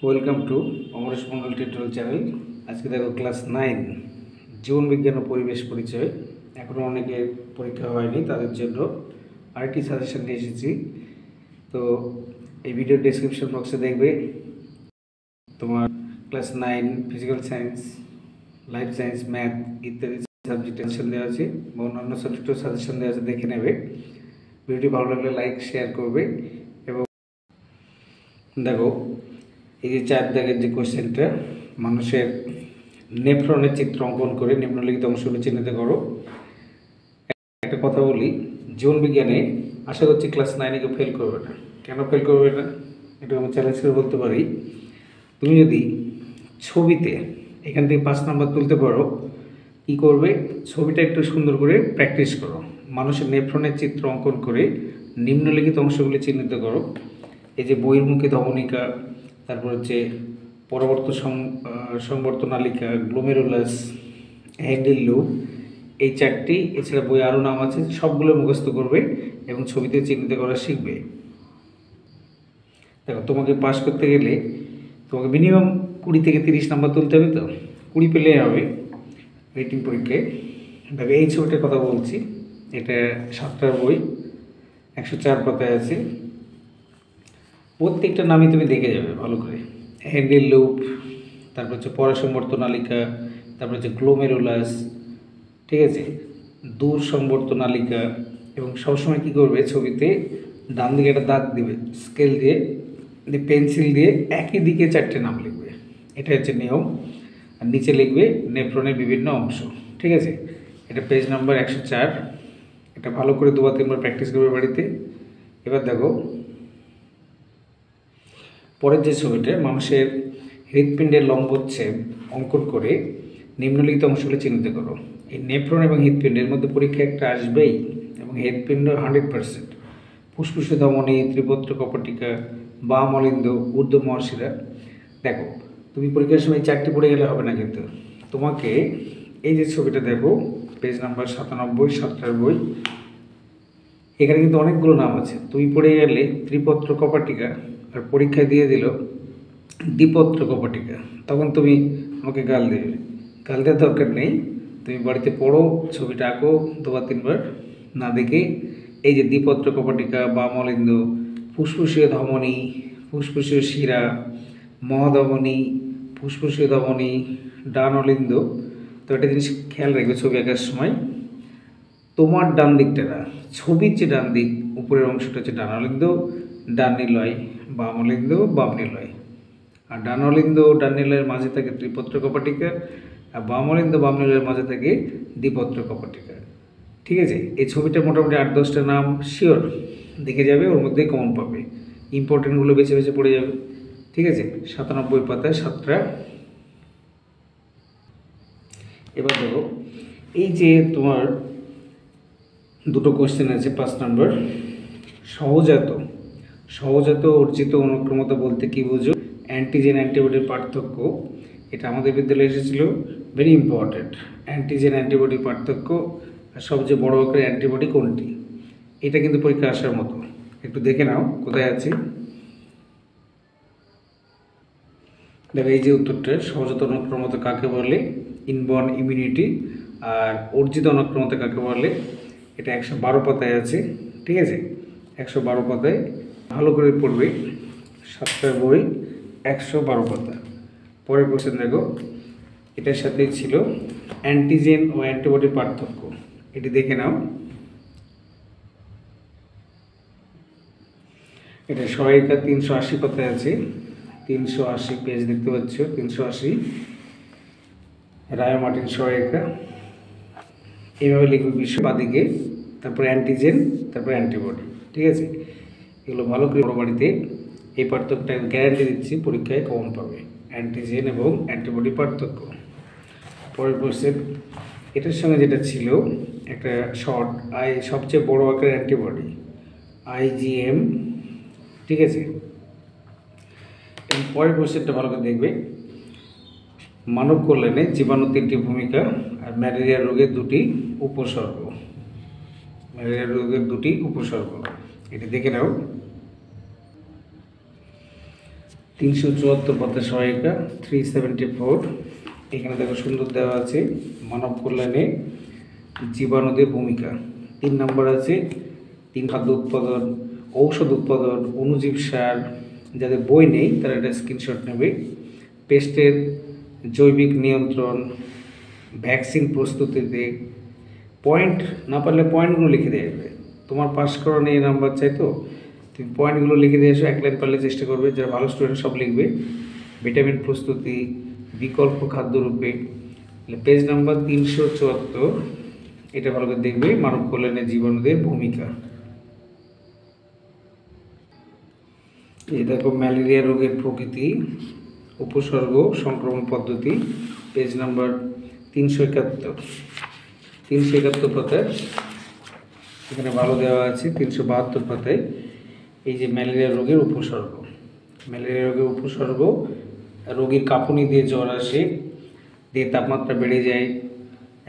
Welcome to Amaresh Mandal tutorial channel. আজকে দেখো class 9 জীবন বিজ্ঞান ও পরিবেশ পরিচয়। এখনও অনেকের পরীক্ষা হয়নি, তাদের জন্য আরেকটি সাজেশন নিয়ে এসেছি। তো এই ভিডিও ডেসক্রিপশন বক্সে দেখবে তোমার class 9 physical science, life science, math ইত্যাদি সাবজেক্ট সাজেশন দেওয়া আছে বা অন্যান্য সাবজেক্টেও সাজেশন দেওয়া আছে, দেখে নেবে। ভিডিওটি ভালো লাগলে লাইক শেয়ার করবে। এবং দেখো এই যে 4 দাগের যে কোশ্চেনটা, মানুষের নেফ্রনের চিত্র অঙ্কন করে নিম্নলিখিত অংশগুলো চিহ্নিত করো। একটা কথা বলি, জীবন বিজ্ঞানে আশা করছি ক্লাস 9 কেউ ফেল করবে না। কেন ফেল করবে না এটা আমি চ্যালেঞ্জ করে বলতে পারি। তুমি যদি ছবিতে এখান থেকে 5 নাম্বার তুলতে পারো, কী করবে, ছবিটা একটু সুন্দর করে প্র্যাকটিস করো। মানুষের নেফ্রনের চিত্র অঙ্কন করে নিম্নলিখিত অংশগুলি চিহ্নিত করো। এই যে বহির্মুখী ধমনিকা, তারপর হচ্ছে সংবর্তনালিকা, গ্লোমেরুলাস, হ্যান্ডেল লুপ, এই 4টি। এছাড়া বই আরও নাম আছে, সবগুলো মুখস্থ করবে এবং ছবিতে চিহ্নিত করা শিখবে। দেখো, তোমাকে পাস করতে গেলে তোমাকে মিনিমাম 20 থেকে 30 নাম্বার তুলতে হবে। তো 20 পেলে হবে রেটিং পরীক্ষায়। দেখো এই ছবিটার কথা বলছি, এটা 7টার বই, 104 পাতায় আছে। প্রত্যেকটা নামই তুমি দেখে যাবে ভালো করে। হ্যান্ডেল লুপ, তারপর হচ্ছে পরাসংবর্তনালিকা, তারপর হচ্ছে গ্লোমেরুলাস, ঠিক আছে, দূর সংবর্তনালিকা। এবং সবসময় কী করবে, ছবিতে ডান দিকে একটা দাগ দিবে স্কেল দিয়ে, পেন্সিল দিয়ে একই দিকে 4টে নাম লিখবে। এটা হচ্ছে নিয়ম। আর নিচে লিখবে নেফ্রনের বিভিন্ন অংশ, ঠিক আছে। এটা পেজ নাম্বার 104। এটা ভালো করে 2 বা 3 বার প্র্যাকটিস করবে বাড়িতে। এবার দেখো পরের যে ছবিটা, মানুষের হৃৎপিণ্ডের লম্বচ্ছেদ অঙ্কন করে নিম্নলিখিত অংশগুলো চিহ্নিত করো। এই নেফ্রন এবং হৃৎপিণ্ডের মধ্যে পরীক্ষা একটা আসবেই, এবং হৃৎপিণ্ড 100%। ফুসফুসে ধমনী, ত্রিপত্র কপটিকা, বাম অলিন্দ, ঊর্ধ্ব মহাশিরা। দেখো, তুমি পরীক্ষার সময় 4টি পড়ে গেলে হবে না, কিন্তু তোমাকে এই যে ছবিটা দেখো, পেজ নাম্বার 97, 7টার বই, এখানে কিন্তু অনেকগুলো নাম আছে। তুমি পড়ে গেলে ত্রিপত্র কপাটিকা, আর পরীক্ষায় দিয়ে দিল দ্বিপত্র কপাটিকা, তখন তুমি আমাকে গাল দেবে। গাল দেওয়ার দরকার নেই, তুমি বাড়িতে পড়ো, ছবিটা আঁকো 2 বা 3 বার না দেখে। এই যে দ্বিপত্র কপাটিকা, বাম অলিন্দ, ফুসফুসীয় ধমনী, ফুসফুসীয় শিরা, মহাধমনী, ফুসফুসীয় ধমনী, ডান অলিন্দ। তো একটা জিনিস খেয়াল রাখবে ছবি আঁকার সময়, তোমার ডান দিকটা না, ছবির যে ডান দিক উপরের অংশটা হচ্ছে ডান অলিন্দ, ডান নিলয়, বাম অলিন্দ, বাম নিলয়। আর ডান অলিন্দ ডান নিলয়ের মাঝে থাকে ত্রিপত্র কপাটিকা, আর বাম অলিন্দ বাম নিলয়ের মাঝে থাকে দ্বিপত্র কপাটিকা, ঠিক আছে। এই ছবিটা মোটামুটি 8-10টা নাম শিওর দেখে যাবে, ওর মধ্যেই কমন পাবে। ইম্পর্টেন্টগুলো বেছে বেছে পড়ে যাবে, ঠিক আছে। 97 পাতায় 7টা। এবার দেখো এই যে তোমার 2টো কোশ্চেন আছে 5 নম্বর। সহজাত অর্জিত অনুক্রমতা বলতে কি বুঝো? অ্যান্টিজেন অ্যান্টিবডির পার্থক্য। এটা আমাদের বিদ্যালয়ে এসেছিল, ভেরি ইম্পর্ট্যান্ট। অ্যান্টিজেন অ্যান্টিবডির পার্থক্য আর সবচেয়ে বড় আকারের অ্যান্টিবডি কোনটি, এটা কিন্তু পরীক্ষা আসার মতো। একটু দেখে নাও কোথায় আছে। দেখো এই যে উত্তরটা, সহজাত অনুক্রমতা কাকে বলে? Inborn immunity. আর অর্জিত অনুক্রমতা কাকে বলে? এটা 112 পাতায় আছে, ঠিক আছে। 112 পাতায় ভালো করে পড়বে, 7টার বই, 112 পাতা। পরের কোশ্চেন দেখো, এটার সাথেই ছিল অ্যান্টিজেন ও অ্যান্টিবডির পার্থক্য, এটি দেখে নাও। এটা সহায়িকা 380 পাতায় আছে, 380 পেজ দেখতে পাচ্ছ, 380, রায় মার্টিন সহায়িকা। এইভাবে লিখবে বিশ্ব বাদিকে, তারপর অ্যান্টিজেন, তারপর অ্যান্টিবডি, ঠিক আছে। এগুলো ভালো করে বড় বাড়িতে, এই পার্থক্যটা গ্যারান্টি দিচ্ছি পরীক্ষায় কমন পাবে, অ্যান্টিজেন এবং অ্যান্টিবডি পার্থক্য। পরের কোশ্চেন, এটার সঙ্গে যেটা ছিল একটা শর্ট, সবচেয়ে বড় আকারের অ্যান্টিবডি IgM, ঠিক আছে। এবং পরের কোশ্চেনটা ভালো করে দেখবে, মানব কল্যাণে জীবাণু 3টি ভূমিকা আর ম্যালেরিয়া রোগের 2টি উপসর্গ। এটি দেখে নাও। 374 পথে সহায়িকা 374। এখানে দেখো সুন্দর দেওয়া আছে মানব কল্যাণে জীবাণুদের ভূমিকা। 3 নম্বর আছে 3 খাদ্য উৎপাদন, ঔষধ উৎপাদন, অণুজীব সার। যাদের বই নেই তারা এটা স্ক্রিনশট নেবে। পেস্টের জৈবিক নিয়ন্ত্রণ, ভ্যাকসিন প্রস্তুতিতে। পয়েন্ট না পারলে পয়েন্টগুলো লিখে দিয়ে আসবে। তোমার পাস করা নিয়ে নাম্বার চাই, তো তুমি পয়েন্টগুলো লিখে দিয়ে এসো। 1 লাইন পারলে চেষ্টা করবে, যারা ভালো স্টুডেন্ট সব লিখবে। ভিটামিন প্রস্তুতি, বিকল্প খাদ্যরূপে। পেজ নাম্বার 374, এটা ভালো করে দেখবে, মানব কল্যাণে জীবাণুদের ভূমিকা। এই দেখো ম্যালেরিয়া রোগের প্রকৃতি, উপসর্গ, সংক্রমণ পদ্ধতি, পেজ নাম্বার 371। 371 পাতায় এখানে ভালো দেওয়া আছে। 372 পাতায় এই যে ম্যালেরিয়া রোগের উপসর্গ। ম্যালেরিয়া রোগের উপসর্গ: রোগীর কাঁপুনি দিয়ে জ্বর আসে, দিয়ে তাপমাত্রা বেড়ে যায়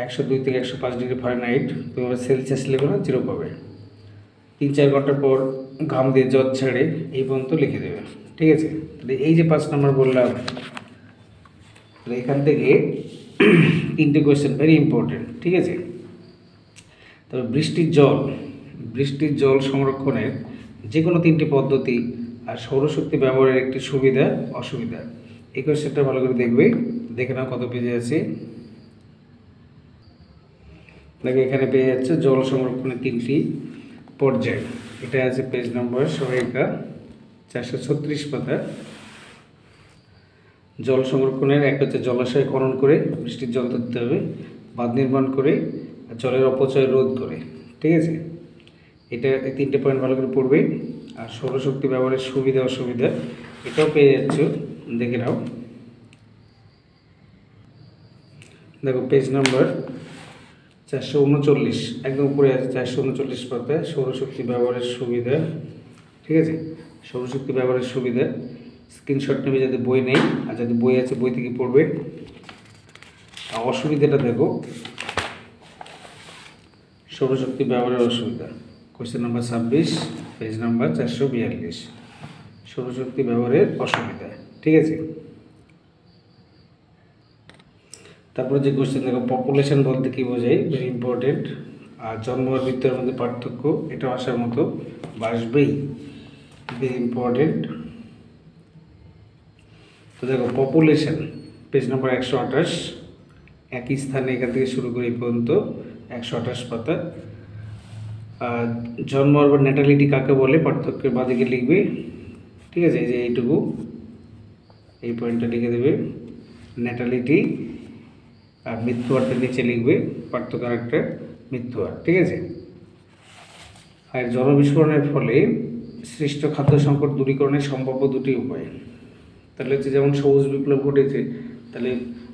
102 থেকে 105 ডিগ্রি ফারেনহাইট। তুমি আবার সেলসিয়াস লেভেল 0 পাবে। 3-4 ঘন্টা পর ঘাম দিয়ে জ্বর ছাড়ে, এই পর্যন্ত লিখে দেবে। ঠিক আছে, তাহলে এই যে 5 নম্বর বললাম, তাহলে এখান থেকে 3টে কোয়েশ্চেন ভেরি ইম্পর্টেন্ট। ঠিক আছে, তবে বৃষ্টির জল সংরক্ষণের যে কোনো 3টি পদ্ধতি আর সৌরশক্তি ব্যবহারের একটি সুবিধা অসুবিধা। এই কোয়েশ্চেনটা ভালো করে দেখবে। দেখে নাও কত পেজে আছে। দেখো এখানে পেয়ে যাচ্ছে জল সংরক্ষণের 3টি পর্যায়। এটা আছে পেজ নম্বর সহায়িকা 436 পাতা। জল সংরক্ষণের এক হচ্ছে জলাশয় খনন করে বৃষ্টির জল ধরতে হবে, বাঁধ নির্মাণ করে, জলের অপচয় রোধ করে। ঠিক আছে, এটা এই 3টে পয়েন্ট ভালো করে পড়বে। আর সৌরশক্তি ব্যবহারের সুবিধা অসুবিধা এটাও পেয়ে যাচ্ছ, দেখে নাও। দেখো পেজ নাম্বার 439, একদম উপরে আছে 439 পাতায়, সৌরশক্তি ব্যবহারের সুবিধা। ঠিক আছে, সৌরশক্তি ব্যবহারের সুবিধা স্ক্রিনশট নেবে যাদের বই নেই, আর যাদের বই আছে বই থেকে পড়বে। আর অসুবিধাটা দেখো, সৌরশক্তি ব্যবহারের অসুবিধা, কোয়েশ্চেন নাম্বার 26, পেজ নাম্বার 442, সৌরশক্তি ব্যবহারের অসুবিধা। ঠিক আছে, তারপরে যে কোয়েশ্চেন দেখো, পপুলেশন বলতে কী বোঝায়, ভেরি ইম্পর্টেন্ট। আর জন্ম আর মৃত্যুর মধ্যে পার্থক্য, এটা আসার মতো আসবেই, ভেরি ইম্পর্টেন্ট। তো দেখো পপুলেশন, পেজ নাম্বার 128, একই স্থানে এখান থেকে শুরু করে এই পর্যন্ত 128 পাতা। আর জন্ম আর ন্যাটালিটি কাকে বলে পার্থক্যের বাদিকে লিখবে। ঠিক আছে, এই যে এইটুকু, এই পয়েন্টটা লিখে দেবে। ন্যাটালিটি আর মৃত্যু হারটা নিচে লিখবে, পার্থক্য একটা মৃত্যু হার। ঠিক আছে, আর জলবিস্ফোরণের ফলে সৃষ্ট খাদ্য সংকট দূরীকরণের সম্ভাব্য 2টি উপায়। তাহলে হচ্ছে যেমন সবুজ বিপ্লব ঘটেছে, তাহলে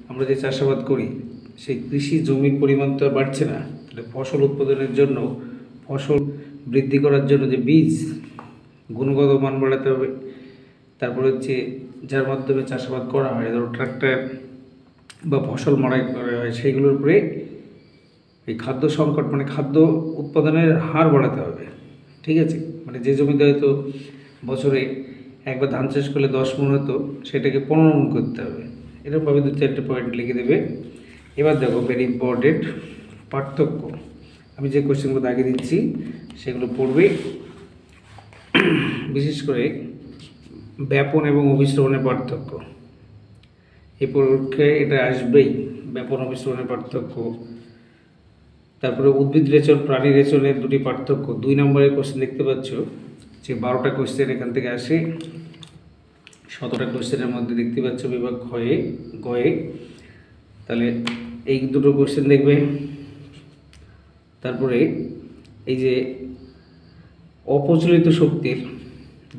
আমরা যে চাষাবাদ করি সেই কৃষি জমির পরিমাণ তো আর বাড়ছে না। তাহলে ফসল উৎপাদনের জন্য, ফসল বৃদ্ধি করার জন্য যে বীজ, গুণগত মান বাড়াতে হবে। তারপরে হচ্ছে যার মাধ্যমে চাষাবাদ করা হয়, ধরো ট্রাক্টর বা ফসল মাড়াই করা হয়, সেইগুলোর উপরে এই খাদ্য সংকট মানে খাদ্য উৎপাদনের হার বাড়াতে হবে। ঠিক আছে, মানে যে জমিতে হয়তো বছরে একবার ধান চাষ করলে 10 মণ হতো, সেটাকে 15 মণ করতে হবে। এরকমভাবে 2-4টে পয়েন্ট লিখে দেবে। এবার দেখো ভেরি ইম্পর্টেন্ট, পার্থক্য। আমি যে কোয়েশ্চেনগুলো দাগিয়ে দিচ্ছি সেগুলো পড়বে। বিশেষ করে ব্যাপন এবং অভিস্রবণের পার্থক্য, এই পরীক্ষায় এটা আসবেই, ব্যাপন অভিস্রবণের পার্থক্য। তারপরে উদ্ভিদ রেচন, প্রাণী রেচনের 2টি পার্থক্য। 2 নম্বরের কোয়েশ্চেন দেখতে পাচ্ছ যে 12টা কোয়েশ্চেন এখান থেকে আসে। 17টা কোয়েশ্চেনের মধ্যে দেখতে পাচ্ছ বিভাগ গয়ে। তাহলে এই 2টো কোয়েশ্চেন দেখবে। তারপরে এই যে অপ্রচলিত শক্তির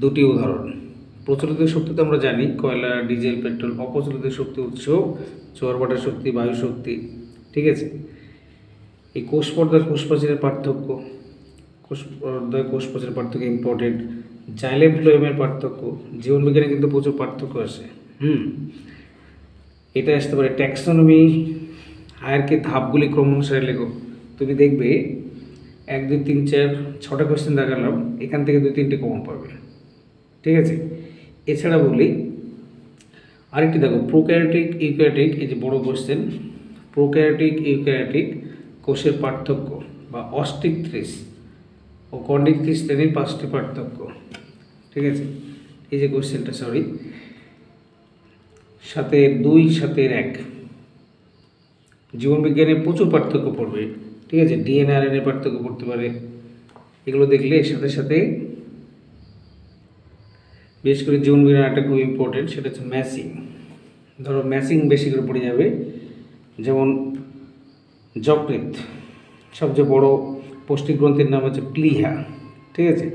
2টি উদাহরণ। প্রচলিত শক্তি তো আমরা জানি, কয়লা, ডিজেল, পেট্রোল। অপ্রচলিত শক্তি উৎস, চোয়ারবাটা শক্তি, বায়ু শক্তি। ঠিক আছে, এই কোষ পর্দার কোষ প্রাচীরের পার্থক্য, কোষ পর্দায় কোষ প্রাচীরের পার্থক্য ইম্পর্টেন্ট। জাইলেম ফ্লোয়েমের পার্থক্য, জীবনবিজ্ঞানে কিন্তু প্রচুর পার্থক্য আসে। এটা আসতে পারে ট্যাক্সোনমি, হায়ারকে ধাপগুলি ক্রমানুসারে লেখো। তুমি দেখবে 1, 2, 3, 4, 6টা কোয়েশ্চেন দেখালাম, এখান থেকে 2-3টে কমন পাবে। ঠিক আছে, এছাড়া বলি আরেকটি দেখো প্রোক্যারিওটিক ইউক্যারিওটিক, এই যে বড় কোশ্চেন, প্রোক্যারিওটিক ইউক্যারিওটিক কোষের পার্থক্য বা অস্টিকথ্রিস ও কন্ডিকথ্রিস শ্রেণীর 5টি পার্থক্য। ঠিক আছে, এই যে কোশ্চেনটা, সরি 7-2 7-1 জীবনবিজ্ঞানে প্রচুর পার্থক্য পড়বে। ঠিক আছে, ডিএনএ আরএনএ পার্থক্য পড়তে পারে, এগুলো দেখলে এর সাথে সাথে বিশেষ করে জীবনবিজ্ঞান একটা খুব ইম্পর্টেন্ট, সেটা হচ্ছে ম্যাচিং। ধরো ম্যাচিং বেশি করে পড়ে যাবে, যেমন যকৃৎ, সবচেয়ে বড় পৌষ্টিক গ্রন্থির নাম হচ্ছে প্লিহা। ঠিক আছে,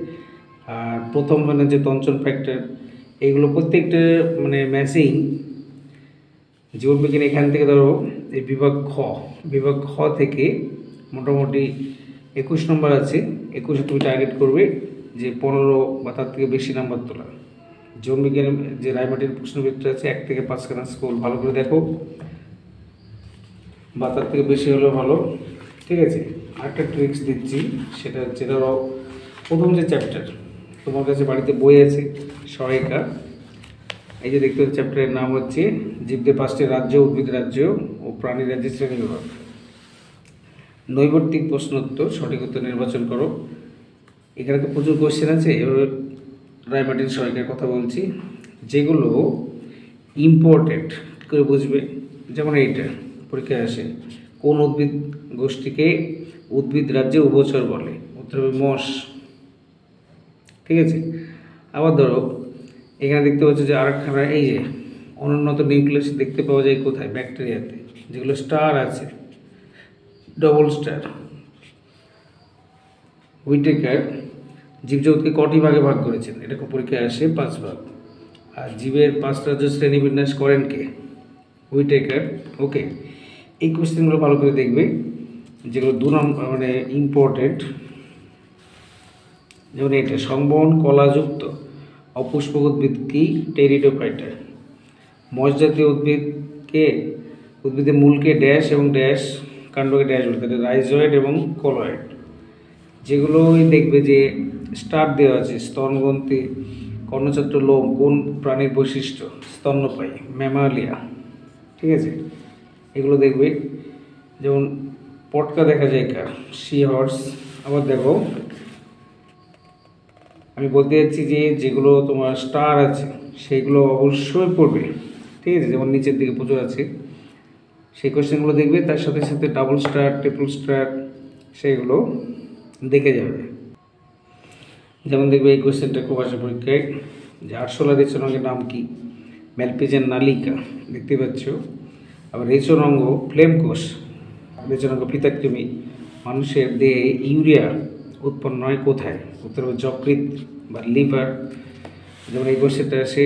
আর প্রথম মানে যে তঞ্চন ফ্যাক্টর, এইগুলো প্রত্যেকটা মানে ম্যাচিং জীবনবিজ্ঞান। এখান থেকে ধরো এই বিভাগ খ থেকে মোটামুটি 21 নম্বর আছে, 21 তুমি টার্গেট করবে যে 15 বা তার থেকে বেশি নাম্বার তোলা। জীবনবিজ্ঞানের যে রায়মাটির প্রশ্নবিত্র আছে 1 থেকে 5 খানা স্কুল, ভালো করে দেখো, বা তার থেকে বেশি হলেও ভালো। ঠিক আছে, আরেকটা ট্রিক্স দিচ্ছি, সেটা হচ্ছে ধরো প্রথম যে চ্যাপ্টার, তোমার কাছে বাড়িতে বই আছে সহায়িকা, এই যে দেখতে পাচ্ছি চ্যাপ্টারের নাম হচ্ছে জীবদের 5টি রাজ্য, উদ্ভিদ রাজ্য ও প্রাণী রাজ্যের শ্রেণীবিভাগ। নৈবর্তিক প্রশ্নোত্তর, সঠিক উত্তর নির্বাচন করো। এখানে তো প্রচুর কোশ্চেন আছে, এবার রায়মার্টিন সহায়িকার কথা বলছি, যেগুলো ইম্পর্টেন্ট করে বুঝবে। যেমন এইটা পরীক্ষায় আসে, কোন উদ্ভিদ গোষ্ঠীকে উদ্ভিদ রাজ্যে উভচর বলে? উত্তর হবে মশ। ঠিক আছে, আবার ধরো এখানে দেখতে পাচ্ছ যে আরেকখানা, এই যে অনুন্নত নিউক্লিয়াস দেখতে পাওয়া যায় কোথায়? ব্যাকটেরিয়াতে, যেগুলো স্টার আছে, ডবল স্টার। হুইটেকার জীবজগৎকে কটি ভাগে ভাগ করেছেন? এটা পরীক্ষায় আসে 5 ভাগ। আর জীবের 5 রাজ্য শ্রেণীবিন্যাস করেন কে? হুইটেকার। ওকে, এই কোশ্চেনগুলো ভালো করে দেখবে, যেগুলো 2 নম্বর মানে ইম্পর্টেন্ট। যেমন এটা, সংবহন কলাযুক্ত অপুষ্পক উদ্ভিদ কি? টেরিডোফাইটা। মশ জাতীয় উদ্ভিদের মূলকে ড্যাশ এবং ড্যাশ, কাণ্ডকে ড্যাশ বলতে, রাইজয়েড এবং কলয়েড। যেগুলোই দেখবে যে স্টার দেওয়া আছে, স্তনগ্রন্থি, কর্ণচক্র, লোম, কোন প্রাণীর বৈশিষ্ট্য? স্তন্যপায়ী, ম্যামালিয়া। ঠিক আছে, এগুলো দেখবে। যেমন পটকা দেখা যায় কার? C horse. আবার দেখো আমি বলতে যাচ্ছি যে যেগুলো তোমার স্টার আছে সেগুলো অবশ্যই পড়বে। ঠিক আছে, যেমন নিচের দিকে প্রচুর আছে, সেই কোশ্চেনগুলো দেখবে, তার সাথে সাথে ডাবল স্টার, ট্রিপল স্টার, সেগুলো দেখে যাবে। যেমন দেখবে এই কোশ্চেনটা খুব আসে পরীক্ষায়, যে আরশোলা রেচনাঙ্গের নাম কি? ম্যালপিজিয়ান নালিকা, দেখতে পাচ্ছ। আবার রেচনাঙ্গ ফ্লেম কোষ, রেচনাঙ্গ পিতাকৃমি। মানুষের দেহে ইউরিয়া উৎপন্ন হয় কোথায়? উত্তর হবে যকৃৎ বা লিভার। যেমন এই কোশ্চেনটা আসে,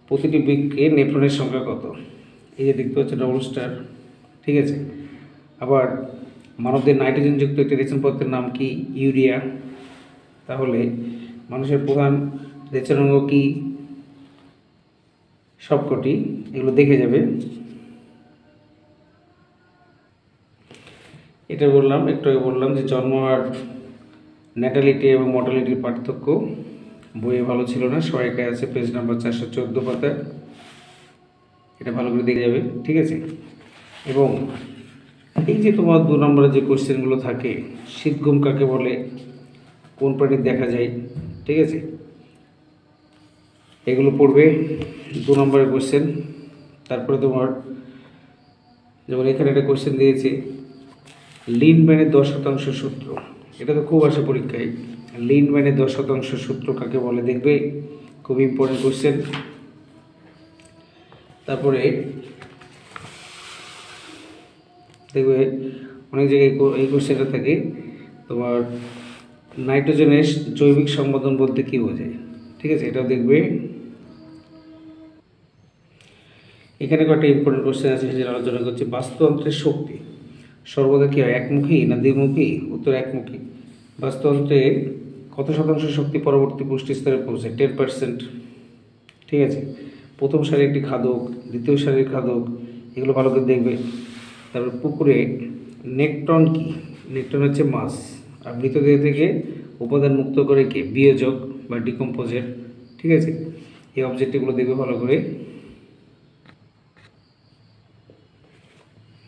প্রতিটি বৃক্কে নেফ্রনের সংখ্যা কত? এই যে দেখতে পাচ্ছ ডবল স্টার। ঠিক আছে, আবার মানবদের নাইট্রোজেনযুক্ত একটি রেচন পদার্থের নাম কি? ইউরিয়া। তাহলে মানুষের প্রধান রেচনাঙ্গ কি? সবকটি, এগুলো দেখে যাবে। এটা বললাম, একটু আগে বললাম যে জন্ম আর ন্যাটালিটি এবং মর্টালিটির পার্থক্য, বইয়ে ভালো ছিল না, সহায়িকায় আছে পেজ নাম্বার 414 পাতায়, এটা ভালো করে দেখে যাবে। ঠিক আছে, এবং এই যে তোমার 2 নম্বরে যে কোশ্চেনগুলো থাকে, শীতঘুম কাকে বলে? কোন প্রাণীর দেখা যায়? ঠিক আছে, এগুলো পড়বে 2 নম্বরের কোশ্চেন। তারপরে তোমার যেমন এখানে একটা কোশ্চেন দিয়েছে, লিনম্যানের 10% সূত্র, এটা তো খুব আসে পরীক্ষায়। লিনম্যানের 10% সূত্র কাকে বলে? দেখবে, খুব ইম্পর্টেন্ট কোশ্চেন। তারপরে দেখবে অনেক জায়গায় এই কোশ্চেনটা থাকে তোমার, নাইট্রোজেনের জৈবিক সংবন্ধন বলতে কী বোঝায়? ঠিক আছে, এটাও দেখবে। এখানে কয়েকটা ইম্পর্টেন্ট কোশ্চেন আছে, সেটা আলোচনা করছি। বাস্তুতন্ত্রের শক্তি সর্বদা কী হয়? একমুখী না দ্বিমুখী? উত্তর একমুখী। বাস্তুতন্ত্রে কত শতাংশ শক্তি পরবর্তী পুষ্টি স্তরে পৌঁছায়? 10%। ঠিক আছে, প্রথম সারির একটি খাদক, দ্বিতীয় সারির খাদক, এগুলো ভালো করে দেখবে। তারপর পুকুরে নেক্টন কি? নেক্টন হচ্ছে মাছ। আর মৃতদেহ থেকে উপাদান মুক্ত করে কে? বিয়োজক বা ডিকম্পোজার। ঠিক আছে, এই অবজেক্টিভগুলো দেখবে ভালো করে।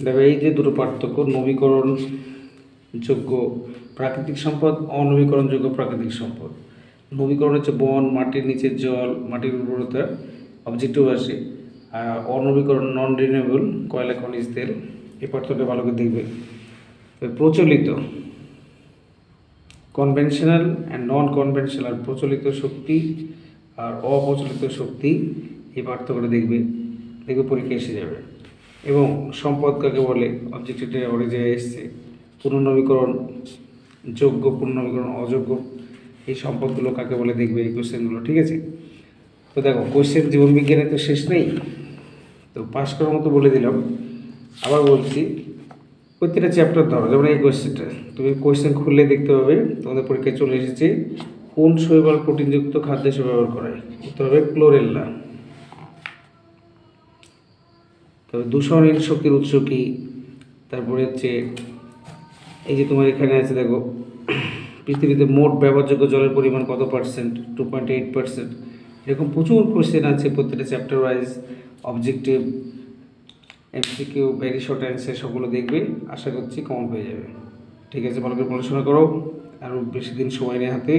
দেখো এই যে দুটো পার্থক্য, নবীকরণযোগ্য প্রাকৃতিক সম্পদ, অনবীকরণযোগ্য প্রাকৃতিক সম্পদ। নবীকরণ হচ্ছে বন, মাটির নিচের জল, মাটির উর্বরতা, অবজেক্টিভ আসে। আর অনবীকরণ নন রিনিউয়েবল, কয়লা, খনিজ তেল। এই পার্থক্যটা ভালো করে দেখবে। প্রচলিত, কনভেনশনাল অ্যান্ড নন কনভেনশনাল, প্রচলিত শক্তি আর অপ্রচলিত শক্তি, এই পার্থক্যটা দেখবে পরীক্ষা এসে যাবে। এবং সম্পদ কাকে বলে, অবজেক্টিভটা ওরে যে এসছে, পুনর্নবীকরণ যোগ্য, পুনর্নবীকরণ অযোগ্য, এই সম্পদগুলো কাকে বলে দেখবে এই কোশ্চেনগুলো, ঠিক আছে। তো দেখো কোশ্চেন জীবনবিজ্ঞানে তো শেষ নেই, তো পাস করার মতো বলে দিলাম। আবার বলছি, প্রত্যেকটা চ্যাপ্টার ধরো, যেমন এই কোয়েশ্চেনটা তুমি কোয়েশ্চেন খুললে দেখতে পাবে তোমাদের পরীক্ষায় চলে এসেছে, কোন শৈবাল প্রোটিনযুক্ত খাদ্য হিসেবে ব্যবহার করা হয়? উত্তর হবে ক্লোরেল্লা। তবে দূষণহীন শক্তির উৎস কী? তারপরে হচ্ছে এই যে তোমার এখানে আছে দেখো, পৃথিবীতে মোট ব্যবহারযোগ্য জলের পরিমাণ কত পার্সেন্ট? 2.8%। এরকম প্রচুর কোয়েশ্চেন আছে প্রত্যেকটা chapter wise, objective, MCQ, very short answer, সবগুলো দেখবে। আশা করছি কমন হয়ে যাবে। ঠিক আছে, ভালো করে পড়াশোনা করো, আরও বেশি দিন সময় নেই হাতে।